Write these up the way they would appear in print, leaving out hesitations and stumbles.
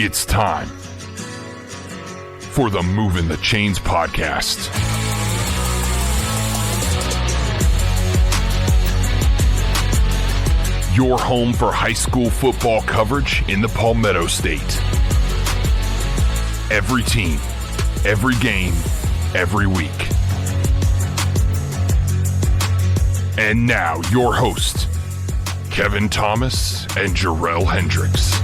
It's time for the Movin The Chains podcast. Your home for high school football coverage in the Palmetto State. Every team, every game, every week. And now your host, Kevin Thomas and Jarrell Hendricks.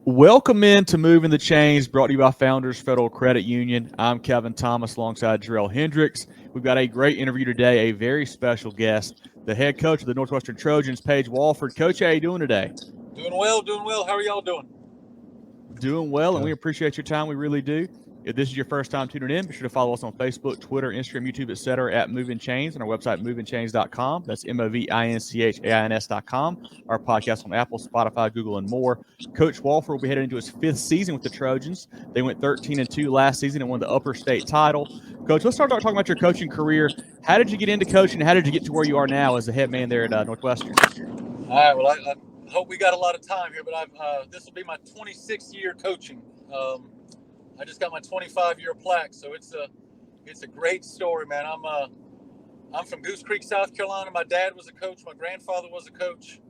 Welcome into Movin The Chains, brought to you by Founders Federal Credit Union. I'm Kevin Thomas alongside Jarrell Hendricks. We've got a great interview today, a very special guest, the head coach of the Northwestern Trojans, Coach Wofford. Coach, how you doing today? Doing well. How are y'all doing? Doing well, and we appreciate your time. We really do. If this is your first time tuning in, be sure to follow us on Facebook, Twitter, Instagram, YouTube, etc. at Movin Chains, and our website, movinchains.com. That's movinchains.com. Our podcast on Apple, Spotify, Google, and more. Coach Wofford will be heading into his fifth season with the Trojans. They went 13-2 last season and won the upper state title. Coach, let's start talking about your coaching career. How did you get into coaching, and how did you get to where you are now as the head man there at Northwestern? All right. Well, I hope we got a lot of time here, but this will be my 26th year coaching. I just got my 25-year plaque, so it's a great story, man. I'm from Goose Creek, South Carolina. My dad was a coach. My grandfather was a coach.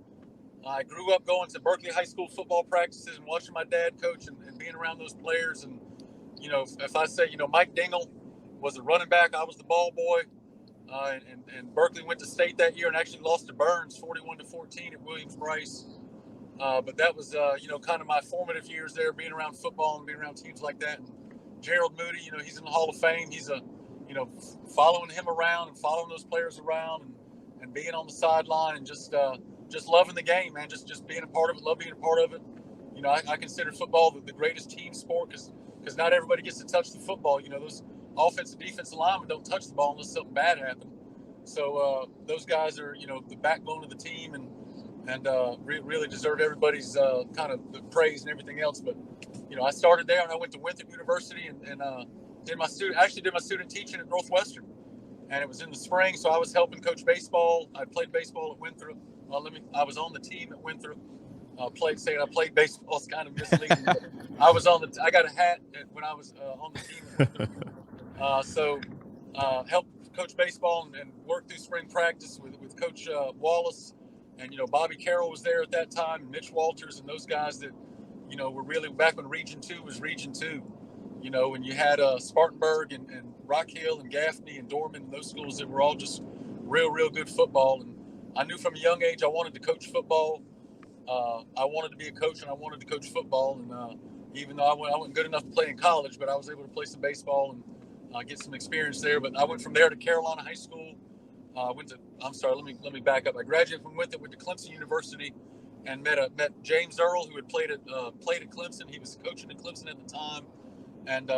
I grew up going to Berkeley High School football practices and watching my dad coach and being around those players. And, you know, if I say, Mike Dingle was a running back, I was the ball boy. And Berkeley went to state that year and actually lost to Burns 41-14 at Williams-Brice. But that was, kind of my formative years there, being around football and being around teams like that. And Gerald Moody, he's in the Hall of Fame. He's following him around and following those players around and being on the sideline and just loving the game, man. Just being a part of it, love being a part of it. I consider football the greatest team sport because not everybody gets to touch the football. Those offensive, defensive linemen don't touch the ball unless something bad happens. So those guys are, the backbone of the team and really deserve everybody's kind of the praise and everything else. But, I started there and I went to Winthrop University and did my student teaching at Northwestern. And it was in the spring, so I was helping coach baseball. I played baseball at Winthrop. I was on the team at Winthrop. Saying I played baseball is kind of misleading. I got a hat when I was on the team at Winthrop. So helped coach baseball and worked through spring practice with Coach Wallace. And, Bobby Carroll was there at that time, and Mitch Walters and those guys that, were really back when Region 2 was Region 2, and you had Spartanburg and Rock Hill and Gaffney and Dorman and those schools that were all just real good football. And I knew from a young age I wanted to coach football. I wanted to be a coach and I wanted to coach football. And even though I wasn't good enough to play in college, but I was able to play some baseball and get some experience there. But I went from there to Carolina High School. Let me back up. I graduated from Winthrop, went to Clemson University, and met James Earl, who had played at Clemson. He was coaching at Clemson at the time, and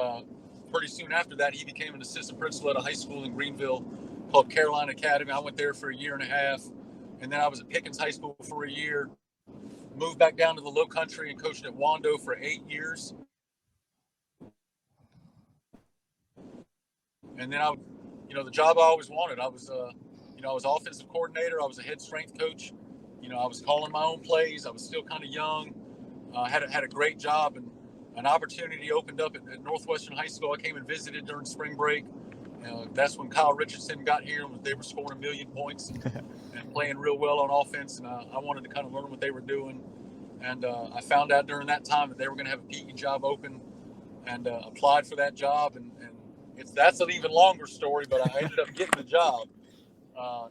pretty soon after that, he became an assistant principal at a high school in Greenville called Carolina Academy. I went there for a year and a half, and then I was at Pickens High School for a year. Moved back down to the Low Country and coached at Wando for 8 years, and then the job I always wanted. I was offensive coordinator. I was a head strength coach. I was calling my own plays. I was still kind of young. Had a great job, and an opportunity opened up at Northwestern High School. I came and visited during spring break. That's when Kyle Richardson got here, and they were scoring 1 million points and playing real well on offense. And I wanted to kind of learn what they were doing. And I found out during that time that they were going to have a PE job open, and applied for that job. And that's an even longer story, but I ended up getting the job.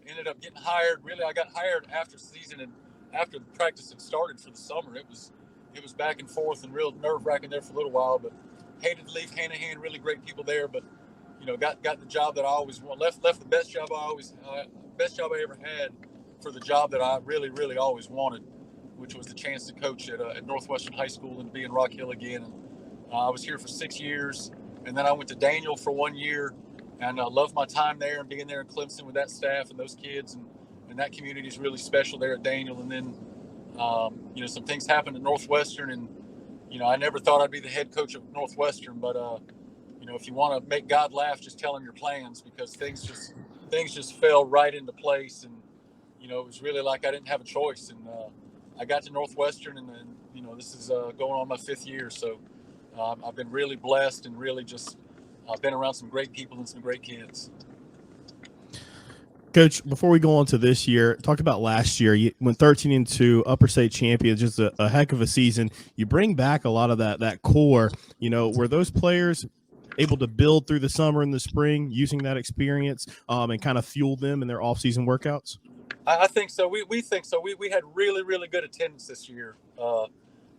Ended up getting hired. Really, I got hired after season and after the practice had started for the summer. It it was back and forth and real nerve-wracking there for a little while, but hated to leave Hanahan. Really great people there, but got the job that I always want. Left the best job I ever had for the job that I really, really always wanted, which was the chance to coach at Northwestern High School and be in Rock Hill again. And I was here for 6 years, and then I went to Daniel for 1 year, and I loved my time there and being there in Clemson with that staff and those kids, and that community is really special there at Daniel. And then some things happened at Northwestern, and I never thought I'd be the head coach of Northwestern, but if you want to make God laugh, just tell him your plans, because things just fell right into place, and it was really like I didn't have a choice. And I got to Northwestern, and then this is going on my 5th year, so I've been really blessed and really just been around some great people and some great kids. Coach, before we go on to this year, talk about last year. You went 13-2, upper state champions, just a heck of a season. You bring back a lot of that core. Were those players able to build through the summer and the spring using that experience and kind of fuel them in their off-season workouts? I think so. We think so. We had really, really good attendance this year.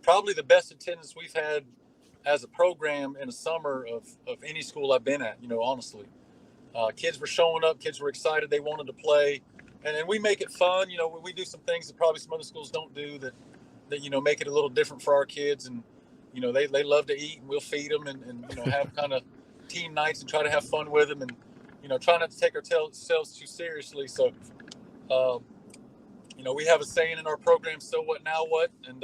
Probably the best attendance we've had as a program in a summer of any school I've been at, honestly. Kids were showing up. Kids were excited. They wanted to play. And then we make it fun. We do some things that probably some other schools don't do that make it a little different for our kids. And, they love to eat, and we'll feed them and have kind of team nights and try to have fun with them, and, try not to take ourselves too seriously. So, we have a saying in our program, so what, now what? And,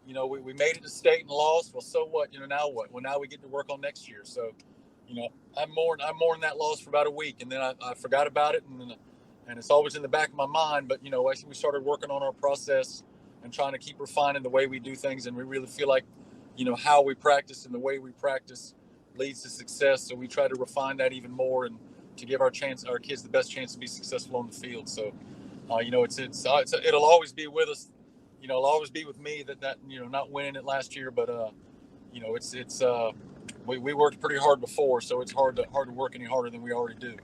we made it to state and lost. Well, so what? Now what? Well, now we get to work on next year. So, I mourned that loss for about a week, and then I forgot about it, and it's always in the back of my mind. But we started working on our process and trying to keep refining the way we do things, and we really feel like how we practice and the way we practice leads to success. So we try to refine that even more, and to give our kids the best chance to be successful on the field. So it'll always be with us. It'll always be with me that not winning it last year, but we worked pretty hard before, so it's hard to work any harder than we already do.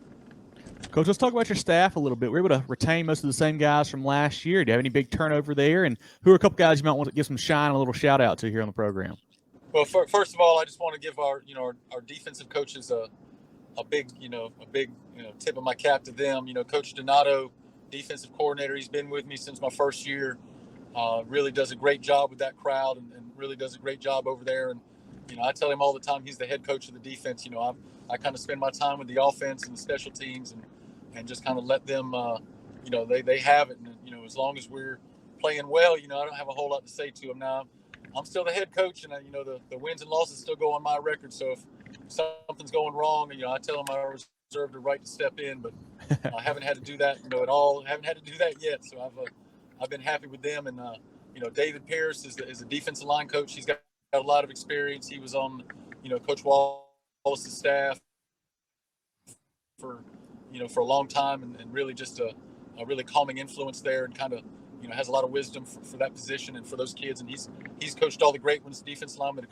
Coach, let's talk about your staff a little bit. We were able to retain most of the same guys from last year. Do you have any big turnover there? And who are a couple guys you might want to give some shine, a little shout out to here on the program? Well, first of all, I just want to give our defensive coaches a big tip of my cap to them. Coach Donato, defensive coordinator, he's been with me since my first year. Really does a great job with that crowd, and really does a great job over there. And I tell him all the time he's the head coach of the defense. I kind of spend my time with the offense and the special teams, and just kind of let them, they have it. And as long as we're playing well, I don't have a whole lot to say to them now. I'm still the head coach, and the wins and losses still go on my record. So if something's going wrong, I tell them I reserve the right to step in, but I haven't had to do that, at all. I haven't had to do that yet. So I've been happy with them. And David Pierce is a defensive line coach. He's got a lot of experience. He was on Coach Wallace's staff for a long time, and really just a really calming influence there, and kind of has a lot of wisdom for that position and for those kids. And he's coached all the great ones, defensive linemen, to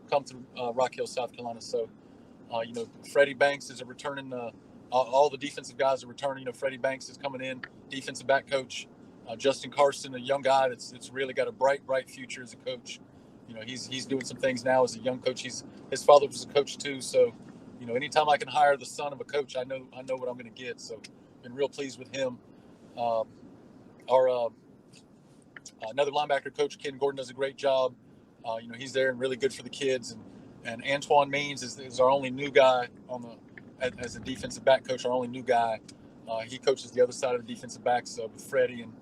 come through Rock Hill, South Carolina. So Freddie Banks is a returning. All the defensive guys are returning. Freddie Banks is coming in, defensive back coach. Justin Carson, a young guy that's really got a bright future as a coach. He's doing some things now as a young coach. His father was a coach too. So, anytime I can hire the son of a coach, I know what I'm going to get. So, been real pleased with him. Our another linebacker coach, Ken Gordon, does a great job. He's there and really good for the kids. And Antoine Means is our only new guy as a defensive back coach. Our only new guy. He coaches the other side of the defensive backs with Freddie, and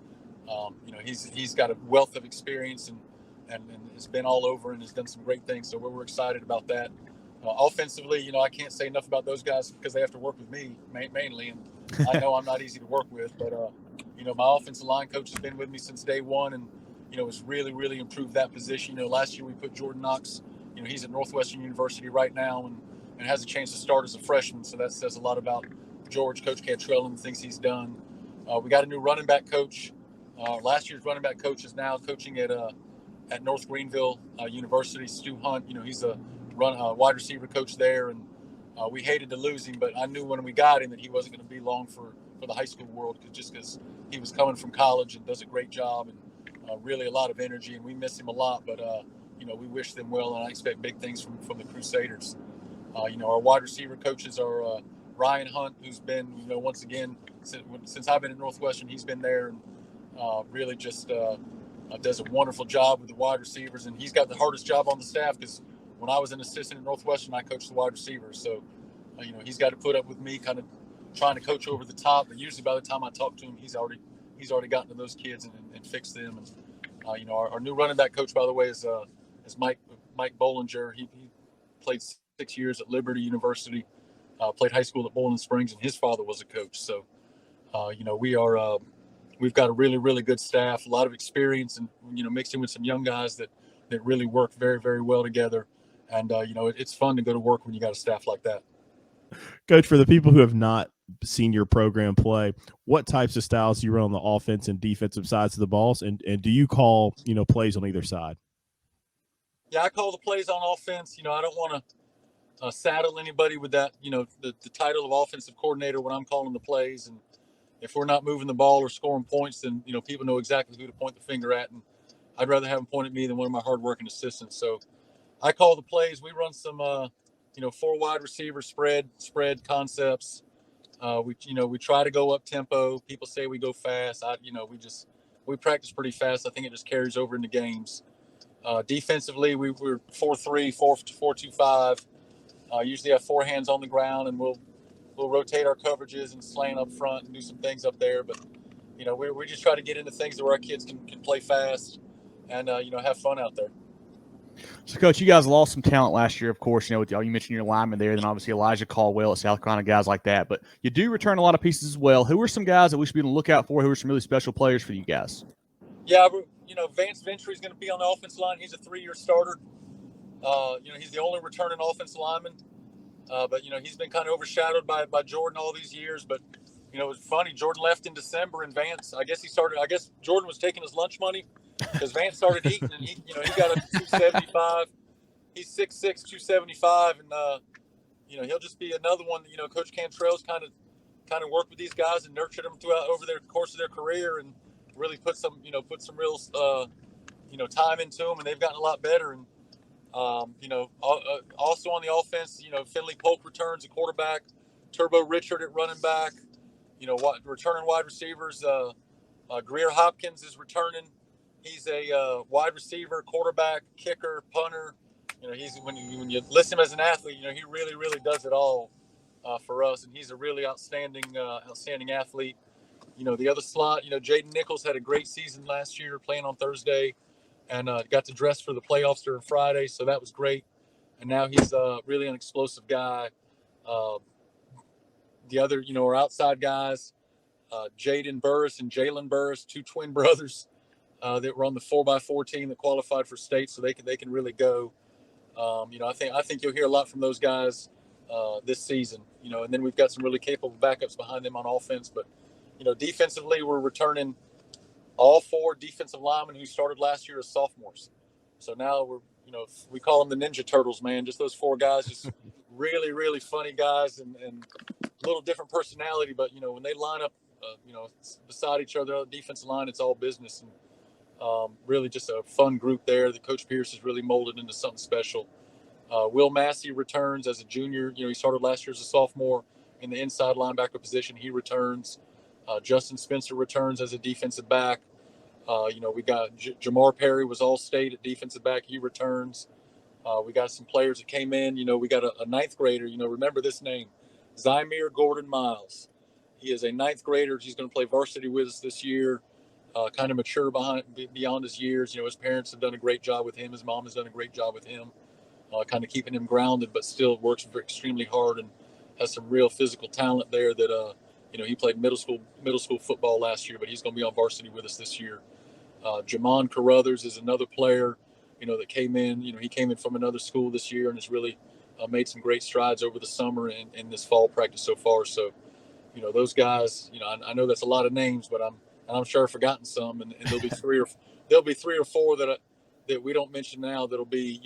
he's got a wealth of experience and has been all over and has done some great things. So we're excited about that. Offensively, I can't say enough about those guys because they have to work with me mainly, and I know I'm not easy to work with. But my offensive line coach has been with me since day one, and has really, really improved that position. Last year we put Jordan Knox. He's at Northwestern University right now, and has a chance to start as a freshman. So that says a lot about George, Coach Cantrell, and the things he's done. We got a new running back coach. Last year's running back coach is now coaching at North Greenville University. Stu Hunt, he's a wide receiver coach there, and we hated to lose him, but I knew when we got him that he wasn't going to be long for the high school world, just because he was coming from college and does a great job. And really a lot of energy, and we miss him a lot. But we wish them well, and I expect big things from the Crusaders. Our wide receiver coaches are Ryan Hunt, who's been, once again, since I've been at Northwestern, he's been there and really just does a wonderful job with the wide receivers. And he's got the hardest job on the staff because when I was an assistant at Northwestern, I coached the wide receivers. So, he's got to put up with me kind of trying to coach over the top. But usually by the time I talk to him, he's already gotten to those kids and fixed them. And, our new running back coach, by the way, is Mike Bollinger. He played 6 years at Liberty University, played high school at Bowling Springs, and his father was a coach. So, we've got a really, really good staff, a lot of experience, and, mixed in with some young guys that really work very, very well together. And, it's fun to go to work when you got a staff like that. Coach, for the people who have not seen your program play, what types of styles do you run on the offense and defensive sides of the balls? And do you call, plays on either side? Yeah, I call the plays on offense. I don't want to saddle anybody with that, the title of offensive coordinator when I'm calling the plays. And if we're not moving the ball or scoring points, then, people know exactly who to point the finger at. And I'd rather have them point at me than one of my hardworking assistants. So I call the plays. We run some, 4 wide receiver spread concepts. We try to go up tempo. People say we go fast. We practice pretty fast. I think it just carries over into games. Defensively, we're 4-3, 4-2-5. Usually have 4 hands on the ground, and we'll rotate our coverages and slant up front and do some things up there. But we just try to get into things where our kids can play fast and have fun out there. So, Coach, you guys lost some talent last year, of course. You mentioned your lineman there, then obviously Elijah Caldwell at South Carolina, guys like that. But you do return a lot of pieces as well. Who are some guys that we should be on the lookout for? Who are some really special players for you guys? Yeah, Vance Ventry is going to be on the offensive line. He's a 3-year starter. He's the only returning offensive lineman. But he's been kind of overshadowed by Jordan all these years. But it was funny. Jordan left in December, and Vance. I guess Jordan was taking his lunch money because Vance started eating, and he got up to 275. He's 6'6", 275, and he'll just be another one. Coach Cantrell's kind of worked with these guys and nurtured them over the course of their career, and really put some real time into them, and they've gotten a lot better. And also on the offense, Finley Polk returns at quarterback, Turbo Richard at running back, returning wide receivers. Greer Hopkins is returning. He's a wide receiver, quarterback, kicker, punter. He's when you list him as an athlete, he really, really does it all for us, and he's a really outstanding athlete. The other slot, Jaden Nichols had a great season last year, playing on Thursday, and got to dress for the playoffs during Friday, so that was great. And now he's really an explosive guy. The other, our outside guys, Jaden Burris and Jalen Burris, 2 twin brothers that were on the 4x4 team that qualified for state, so they can really go. I think you'll hear a lot from those guys this season. And then we've got some really capable backups behind them on offense. But defensively, we're returning all 4 defensive linemen who started last year as sophomores. So now we call them the Ninja Turtles, man. Just those 4 guys, just really, really funny guys and a little different personality. But, when they line up, beside each other on the defensive line, it's all business. And really just a fun group there that Coach Pierce has really molded into something special. Will Massey returns as a junior. He started last year as a sophomore in the inside linebacker position. He returns. Justin Spencer returns as a defensive back. We got Jamar Perry was all-state at defensive back. He returns. We got some players that came in. We got a 9th grader. Remember this name, Zymir Gordon Miles. He is a 9th grader. He's going to play varsity with us this year. Kind of mature beyond his years. His parents have done a great job with him. His mom has done a great job with him, kind of keeping him grounded, but still works extremely hard and has some real physical talent there that, he played middle school football last year, but he's going to be on varsity with us this year. Jamon Carruthers is another player, that came in. He came in from another school this year and has really made some great strides over the summer and this fall practice so far. So, those guys, I know that's a lot of names, but I'm sure I've forgotten some, and there'll be 3 or 4 that we don't mention now that'll be,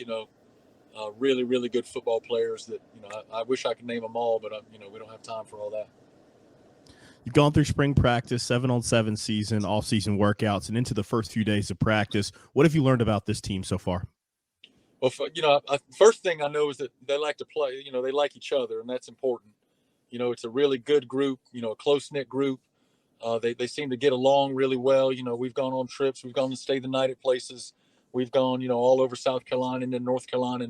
really, really good football players that, I wish I could name them all, but we don't have time for all that. You've gone through spring practice, 7-on-7 season, off-season workouts, and into the first few days of practice. What have you learned about this team so far? Well, first thing I know is that they like to play. They like each other, and that's important. It's a really good group. A close-knit group. They seem to get along really well. We've gone on trips. We've gone to stay the night at places. We've gone, all over South Carolina and then North Carolina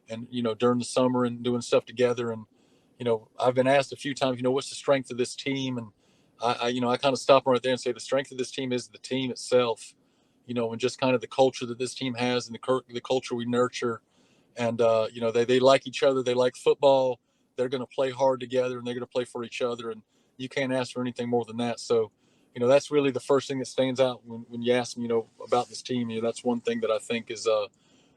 and during the summer and doing stuff together. And, I've been asked a few times, what's the strength of this team? And I kind of stop right there and say the strength of this team is the team itself, and just kind of the culture that this team has and the culture we nurture. And, they like each other. They like football. They're going to play hard together and they're going to play for each other. And you can't ask for anything more than that. So, that's really the first thing that stands out when you ask me, about this team. That's one thing that I think is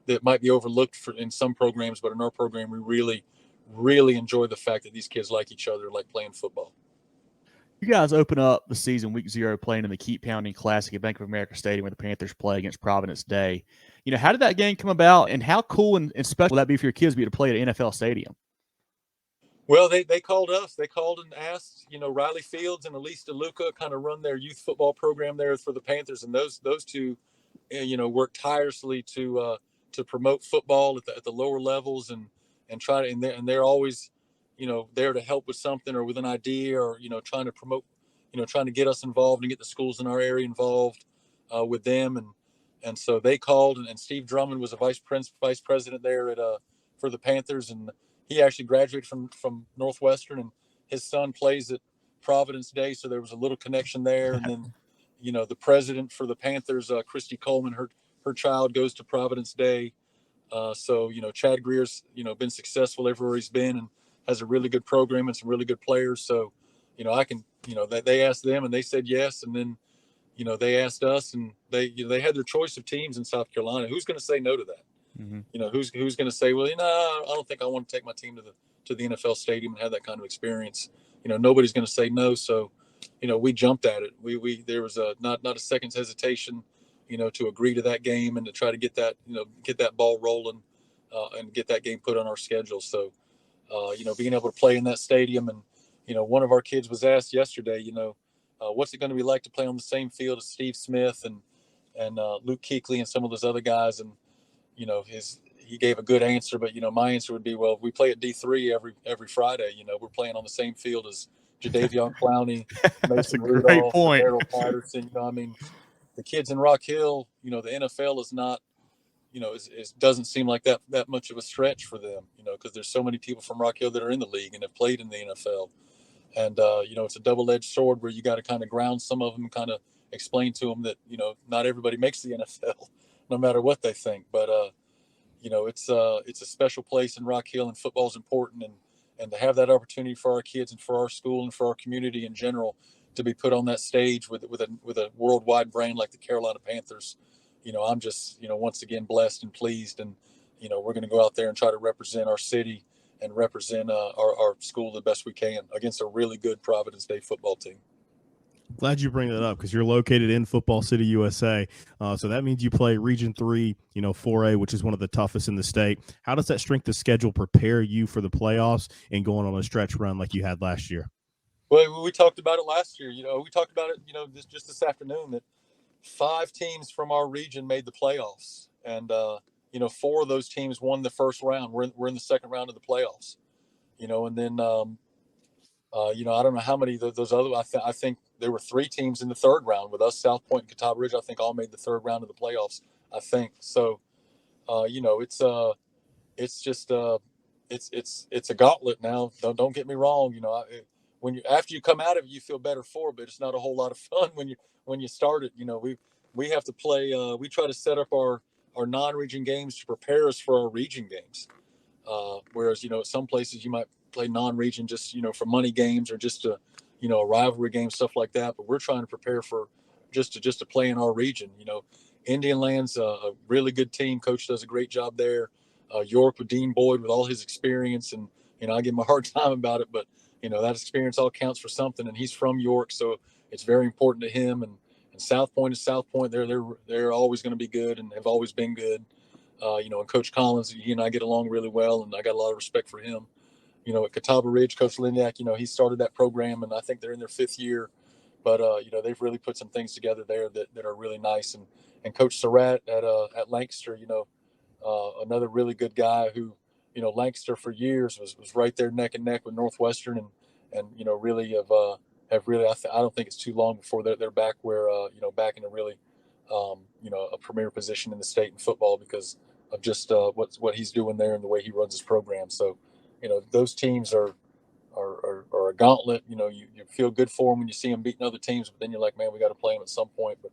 that might be overlooked in some programs, but in our program, we really, really enjoy the fact that these kids like each other, like playing football. You guys open up the season week 0 playing in the Keep Pounding Classic at Bank of America Stadium where the Panthers play against Providence Day. How did that game come about, and how cool and special will that be for your kids to play at an NFL stadium? Well, they called us. They called and asked, Riley Fields and Elise DeLuca kind of run their youth football program there for the Panthers, and those two, work tirelessly to promote football at the lower levels and try to and they're always, there to help with something or with an idea or trying to promote, trying to get us involved and get the schools in our area involved with them and so they called and Steve Drummond was a vice president there for the Panthers, and he actually graduated from Northwestern, and his son plays at Providence Day. So there was a little connection there. And then, the president for the Panthers, Christy Coleman, her child goes to Providence Day. So, Chad Greer's, been successful everywhere he's been and has a really good program and some really good players. So, I can, they asked them and they said yes. And then, they asked us and they had their choice of teams in South Carolina. Who's going to say no to that? Mm-hmm. Who's going to say, well, I don't think I want to take my team to the NFL stadium and have that kind of experience. Nobody's going to say no. So, we jumped at it. There was not a second's hesitation, to agree to that game and to try to get that ball rolling and get that game put on our schedule. So, being able to play in that stadium and, one of our kids was asked yesterday, what's it going to be like to play on the same field as Steve Smith and Luke Kuechly and some of those other guys. And, he gave a good answer, but, my answer would be, well, we play at D3 every Friday. We're playing on the same field as Jadeveon Clowney, That's a Rudolph, great point. Daryl Patterson. The kids in Rock Hill, the NFL is not, it doesn't seem like that much of a stretch for them, because there's so many people from Rock Hill that are in the league and have played in the NFL. And, it's a double-edged sword where you got to kind of ground some of them, kind of explain to them that, not everybody makes the NFL. No matter what they think, but it's a special place in Rock Hill, and football is important, and to have that opportunity for our kids and for our school and for our community in general to be put on that stage with a worldwide brand like the Carolina Panthers, I'm just once again blessed and pleased, and we're going to go out there and try to represent our city and represent our school the best we can against a really good Providence Day football team. Glad you bring that up because you're located in Football City, USA. So that means you play Region 3, 4A, which is one of the toughest in the state. How does that strength of schedule prepare you for the playoffs and going on a stretch run like you had last year? Well, we talked about it last year. We talked about it, just this afternoon that 5 teams from our region made the playoffs. And, 4 of those teams won the first round. We're in the second round of the playoffs, and then, I don't know how many of those other. I think there were 3 teams in the third round with us. South Point and Catawba Ridge, I think, all made the third round of the playoffs. I think so. It's just it's a gauntlet now. Don't get me wrong. After you come out of it, you feel better for it, but it's not a whole lot of fun when you start it. We have to play. We try to set up our non-region games to prepare us for our region games. Whereas at some places you might play non-region just for money games or just a rivalry game, stuff like that, but we're trying to prepare for just to play in our region. Indian Land's a really good team. Coach does a great job there. York with Dean Boyd with all his experience, and I give him a hard time about it, but that experience all counts for something, and he's from York, so it's very important to him. And South Point is South Point. They're always going to be good and have always been good. And Coach Collins, he and I get along really well, and I got a lot of respect for him. at Catawba Ridge, Coach Liniak, he started that program, and I think they're in their 5th year. But they've really put some things together there that are really nice. And Coach Surratt at Lancaster, another really good guy who, Lancaster for years was right there neck and neck with Northwestern, and really have really, I don't think it's too long before they're back where, back in a really, a premier position in the state in football because of just what he's doing there and the way he runs his program. So, those teams are a gauntlet. You feel good for them when you see them beating other teams, but then you're like, man, we got to play them at some point. But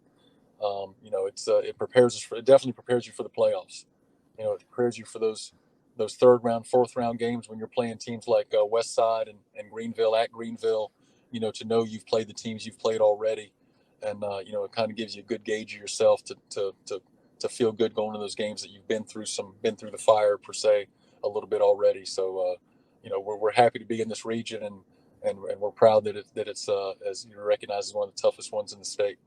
it definitely prepares you for the playoffs. It prepares you for those 3rd round, 4th round games when you're playing teams like West Side and Greenville at Greenville. To know you've played the teams you've played already, and it kind of gives you a good gauge of yourself to feel good going to those games that you've been through the fire per se a little bit already. So we're happy to be in this region, and we're proud that it's as you recognize as one of the toughest ones in the state.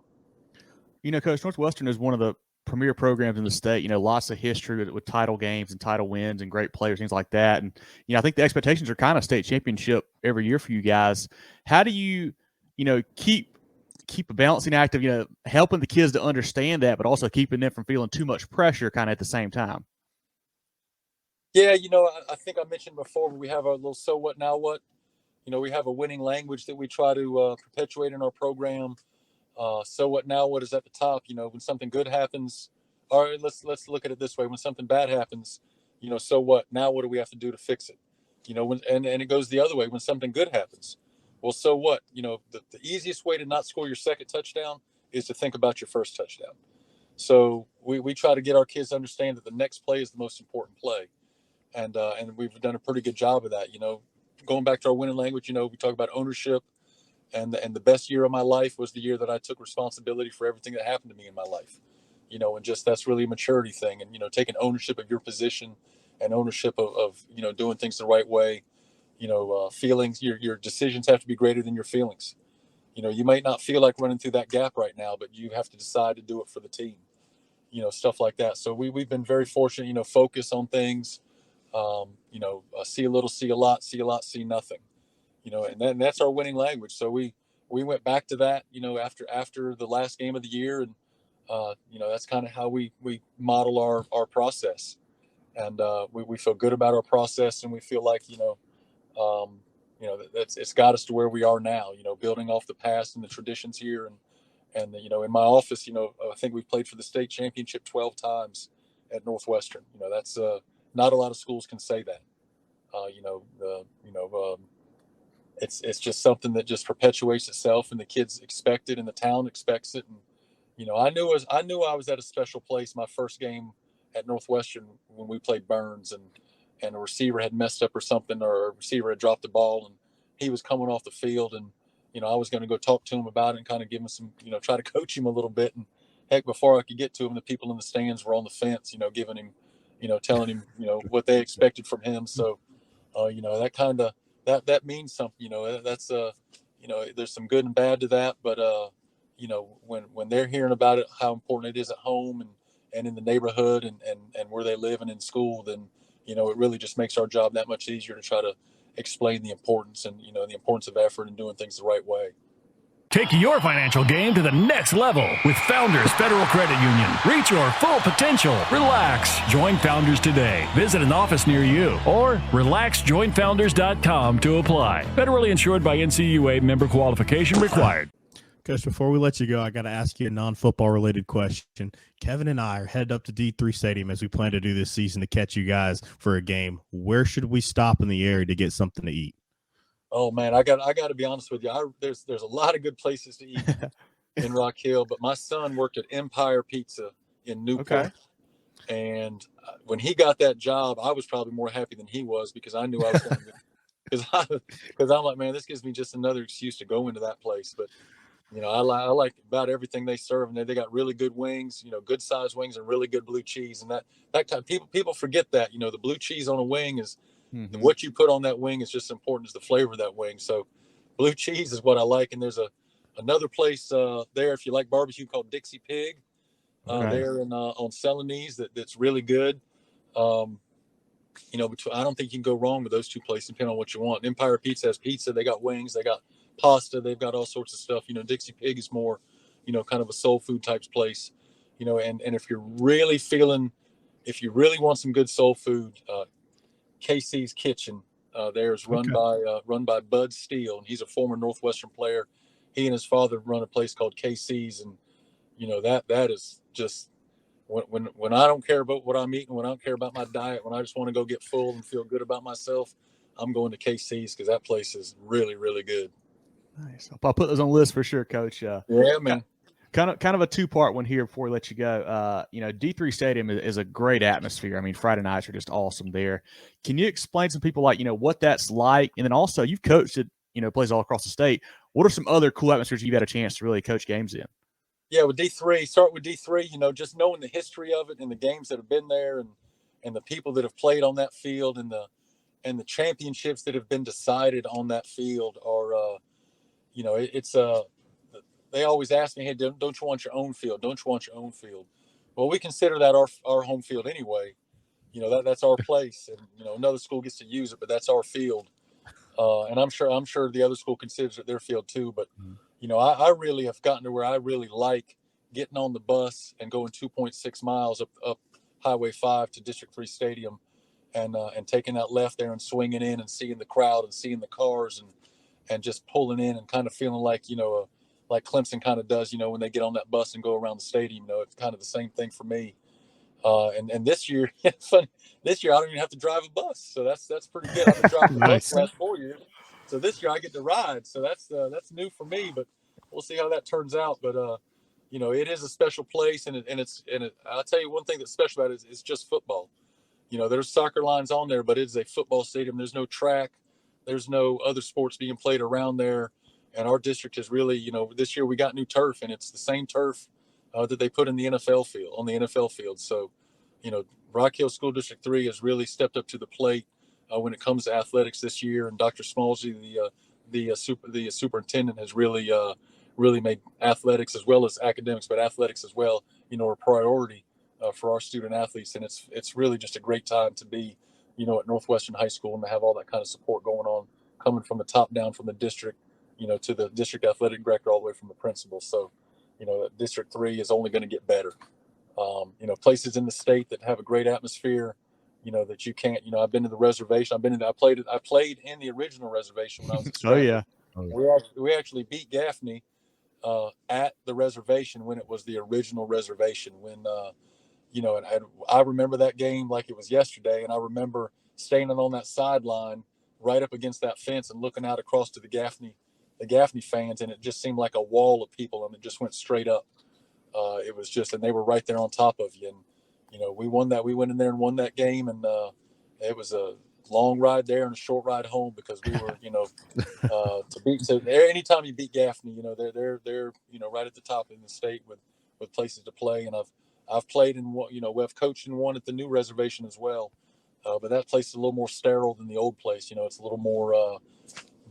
Coach, Northwestern is one of the premier programs in the state. Lots of history with title games and title wins and great players, things like that. And I think the expectations are kind of state championship every year for you guys. How do you keep a balancing act of helping the kids to understand that, but also keeping them from feeling too much pressure kind of at the same time? Yeah, I think I mentioned before, we have our little so what, now what. We have a winning language that we try to perpetuate in our program. So what, now what is at the top. When something good happens, all right, let's look at it this way. When something bad happens, so what, now what do we have to do to fix it? And it goes the other way. When something good happens, well, so what? The easiest way to not score your second touchdown is to think about your first touchdown. So we try to get our kids to understand that the next play is the most important play. And we've done a pretty good job of that. Going back to our winning language, we talk about ownership, and the best year of my life was the year that I took responsibility for everything that happened to me in my life. And just that's really a maturity thing, and taking ownership of your position and ownership of doing things the right way. Feelings, your decisions have to be greater than your feelings. You might not feel like running through that gap right now, but you have to decide to do it for the team. Stuff like that. So we've been very fortunate. Focus on things. See a little, see a lot, see nothing. And that's our winning language. So we went back to that, after the last game of the year, and that's kind of how we model our process, and we feel good about our process, and we feel like it's got us to where we are now. Building off the past and the traditions here, and in my office, I think we've played for the state championship 12 times at Northwestern. That's not a lot of schools can say that. It's just something that just perpetuates itself, and the kids expect it, and the town expects it. And I knew I was at a special place my first game at Northwestern when we played Burns, and a receiver had messed up or something, or a receiver had dropped the ball, and he was coming off the field, and I was going to go talk to him about it and kind of give him some, try to coach him a little bit. And heck, before I could get to him, the people in the stands were on the fence, giving him, telling him, what they expected from him. So, that kind of, that means something. That's there's some good and bad to that, but when they're hearing about it, how important it is at home and in the neighborhood and where they live and in school, then it really just makes our job that much easier to try to explain the importance and the importance of effort and doing things the right way. Take your financial game to the next level with Founders Federal Credit Union. Reach your full potential. Relax. Join Founders today. Visit an office near you or relaxjoinfounders.com to apply. Federally insured by NCUA, member qualification required. Coach, before we let you go, I got to ask you a non-football related question. Kevin and I are headed up to D3 Stadium as we plan to do this season to catch you guys for a game. Where should we stop in the area to get something to eat? Oh man, I got to be honest with you. There's a lot of good places to eat in Rock Hill, but my son worked at Empire Pizza in Newport. Okay. And when he got that job, I was probably more happy than he was because I knew I was going to because I'm like, man, this gives me just another excuse to go into that place. But I like about everything they serve, and they got really good wings, good sized wings and really good blue cheese. And that kind of people forget that, the blue cheese on a wing is what you put on that wing is just as important as the flavor of that wing. So blue cheese is what I like. And there's another place there, if you like barbecue, called Dixie Pig there on Celanese that's really good. I don't think you can go wrong with those two places depending on what you want. Empire Pizza has pizza. They got wings. They got pasta. They've got all sorts of stuff. Dixie Pig is more, kind of a soul food type place. And if you're really if you really want some good soul food, KC's Kitchen, there's run by Bud Steele, and he's a former Northwestern player. He and his father run a place called KC's, and that is just when I don't care about what I'm eating, when I don't care about my diet, when I just want to go get full and feel good about myself, I'm going to KC's because that place is really, really good. Nice. I'll put those on the list for sure, Coach. Yeah, man. Kind of a two-part one here before we let you go. D3 Stadium is a great atmosphere. I mean, Friday nights are just awesome there. Can you explain to people what that's like? And then also you've coached at, places all across the state. What are some other cool atmospheres you've had a chance to really coach games in? Yeah, with D3, start with D3, just knowing the history of it and the games that have been there and the people that have played on that field and the championships that have been decided on that field are, they always ask me, hey, don't you want your own field? Don't you want your own field? Well, we consider that our home field anyway. That's our place, and another school gets to use it, but that's our field. And I'm sure the other school considers it their field too. But I really have gotten to where I really like getting on the bus and going 2.6 miles up Highway 5 to District 3 Stadium, and taking that left there and swinging in and seeing the crowd and seeing the cars and just pulling in and kind of feeling like like Clemson kind of does, when they get on that bus and go around the stadium. It's kind of the same thing for me. And this year, funny, this year I don't even have to drive a bus, so that's pretty good. I've been driving a bus the last 4 years, so this year I get to ride. So that's new for me, but we'll see how that turns out. But it is a special place, and I'll tell you one thing that's special about it is just football. There's soccer lines on there, but it's a football stadium. There's no track, there's no other sports being played around there. And our district is really, this year we got new turf, and it's the same turf that they put in the NFL field. So, Rock Hill School District 3 has really stepped up to the plate when it comes to athletics this year. And Dr. Smallsy, the superintendent, has really made athletics as well as academics, but athletics as well, a priority for our student athletes. And it's really just a great time to be, at Northwestern High School and to have all that kind of support going on, coming from the top down from the district, to the district athletic director all the way from the principal. So, District 3 is only going to get better. Places in the state that have a great atmosphere, that you can't, I've been to the reservation. I played in the original reservation when I was at Stratford. We actually beat Gaffney at the reservation when it was the original reservation. When, and I remember that game like it was yesterday. And I remember standing on that sideline right up against that fence and looking out across to the Gaffney fans, and it just seemed like a wall of people, and it just went straight up. It was just, and they were right there on top of you. And, we won that. We went in there and won that game, and it was a long ride there and a short ride home because we were, anytime you beat Gaffney, they're right at the top in the state with places to play. And I've played in one, we've coached in one at the new reservation as well. But that place is a little more sterile than the old place. It's a little more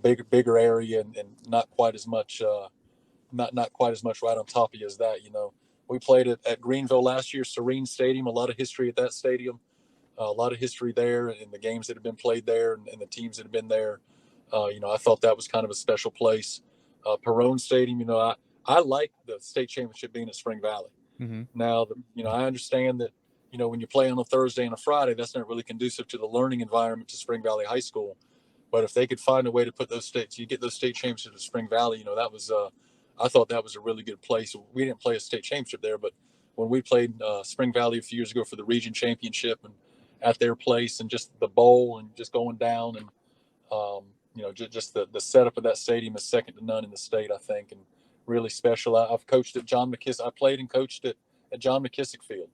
bigger area and not quite as much not quite as much right on top of you as that. We played at Greenville last year, Serene Stadium, a lot of history at that stadium, a lot of history there and the games that have been played there and the teams that have been there. I thought that was kind of a special place. Perrone Stadium, I like the state championship being at Spring Valley. Mm-hmm. Now, I understand that, when you play on a Thursday and a Friday, that's not really conducive to the learning environment to Spring Valley High School. But if they could find a way to put you get those state championships at Spring Valley, that was, I thought that was a really good place. We didn't play a state championship there, but when we played Spring Valley a few years ago for the region championship and at their place and just the bowl and just going down and, just the setup of that stadium is second to none in the state, I think, and really special. I've coached at John McKissick. I played and coached at John McKissick Field,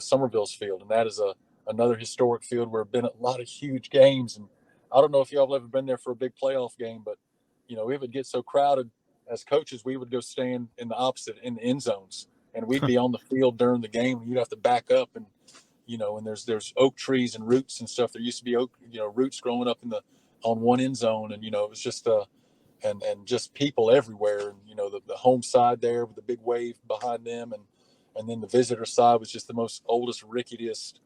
Somerville's field. And that is another historic field where there have been a lot of huge games. And I don't know if y'all have ever been there for a big playoff game, but, it would get so crowded as coaches, we would go stand in the end zones, and we'd be on the field during the game. And you'd have to back up and, and there's oak trees and roots and stuff. There used to be oak, roots growing up on one end zone. And, it was just, and just people everywhere. And, the home side there with the big wave behind them. And then the visitor side was just the most oldest, rickiest,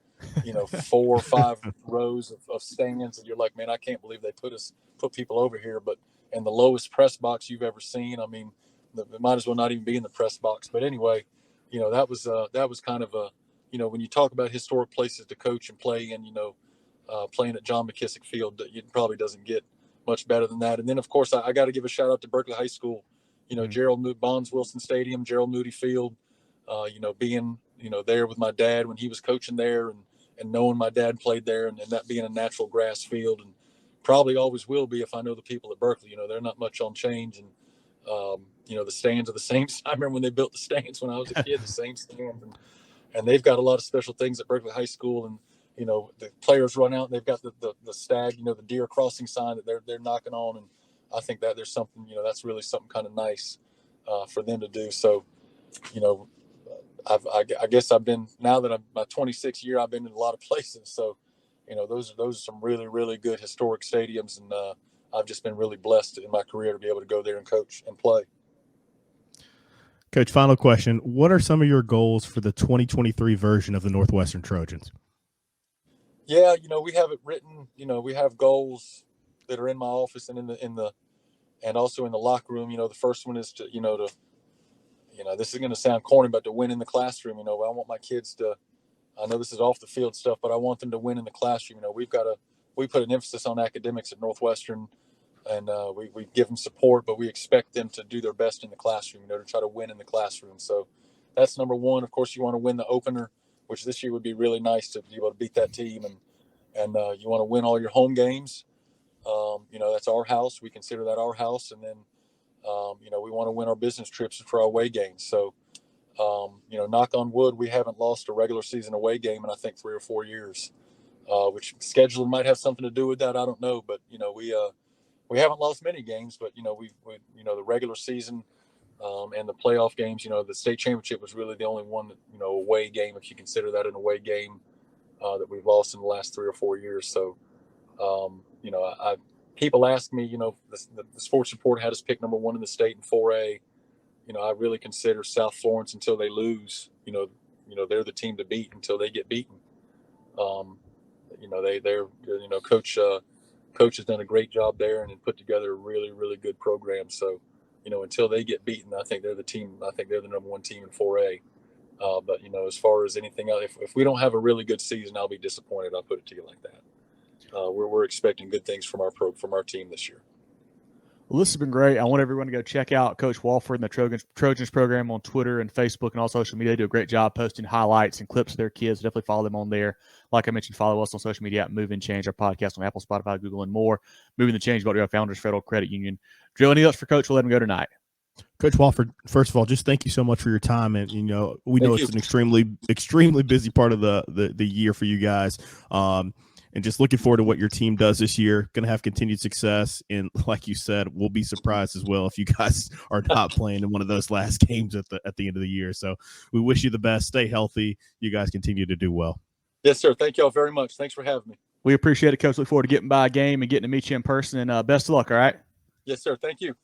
4 or 5 rows of stands, and you're like, man, I can't believe they put people over here. But in the lowest press box you've ever seen, I mean, it might as well not even be in the press box. But anyway, that was kind of a, when you talk about historic places to coach and play in, playing at John McKissick Field, it probably doesn't get much better than that. And then, of course, I got to give a shout out to Berkeley High School, Gerald Bonds Wilson Stadium, Gerald Moody Field, being, there with my dad when he was coaching there, and knowing my dad played there, and that being a natural grass field, and probably always will be if I know the people at Berkeley. They're not much on change, and the stands are the same. I remember when they built the stands when I was a kid, the same stands, and they've got a lot of special things at Berkeley High School. And the players run out and they've got the stag, the deer crossing sign that they're knocking on, and I think that there's something, that's really something kind of nice for them to do. So, I guess I've been, now that I'm my 26th year, I've been in a lot of places. So, those are some really, really good historic stadiums, and I've just been really blessed in my career to be able to go there and coach and play. Coach, final question. What are some of your goals for the 2023 version of the Northwestern Trojans? Yeah, we have it written. We have goals that are in my office and and also in the locker room. The first one is to, this is going to sound corny, but to win in the classroom. I want my kids to, I know this is off the field stuff, but I want them to win in the classroom. We put an emphasis on academics at Northwestern, and we give them support, but we expect them to do their best in the classroom, to try to win in the classroom. So that's number one. Of course, you want to win the opener, which this year would be really nice to be able to beat that team, and you want to win all your home games. That's our house. We consider that our house. And then, we want to win our business trips for our away games. So, knock on wood, we haven't lost a regular season away game in, I think, 3 or 4 years, which scheduling might have something to do with that. I don't know. But, we haven't lost many games, but, the regular season and the playoff games, the state championship was really the only one that, away game, if you consider that an away game, that we've lost in the last 3 or 4 years. So, people ask me, the sports report had us pick number 1 in the state in 4A. I really consider South Florence until they lose. They're the team to beat until they get beaten. Coach has done a great job there and put together a really, really good program. So, until they get beaten, I think they're the team. I think they're the number 1 team in 4A. But as far as anything else, if we don't have a really good season, I'll be disappointed. I'll put it to you like that. We're expecting good things from our team this year. Well, this has been great. I want everyone to go check out Coach Wofford and the Trojans program on Twitter and Facebook and all social media. They do a great job posting highlights and clips of their kids. Definitely follow them on there. Like I mentioned, follow us on social media at Movin Change, our podcast on Apple, Spotify, Google, and more. Moving the Change, brought to you by Founders Federal Credit Union. Drill, anything else for Coach? We'll let him go tonight. Coach Wofford, first of all, just thank you so much for your time. And, we know it's an extremely busy part of the year for you guys. And just looking forward to what your team does this year. Going to have continued success. And like you said, we'll be surprised as well if you guys are not playing in one of those last games at the end of the year. So we wish you the best. Stay healthy. You guys continue to do well. Yes, sir. Thank you all very much. Thanks for having me. We appreciate it, Coach. Look forward to getting by a game and getting to meet you in person. And best of luck, all right? Yes, sir. Thank you.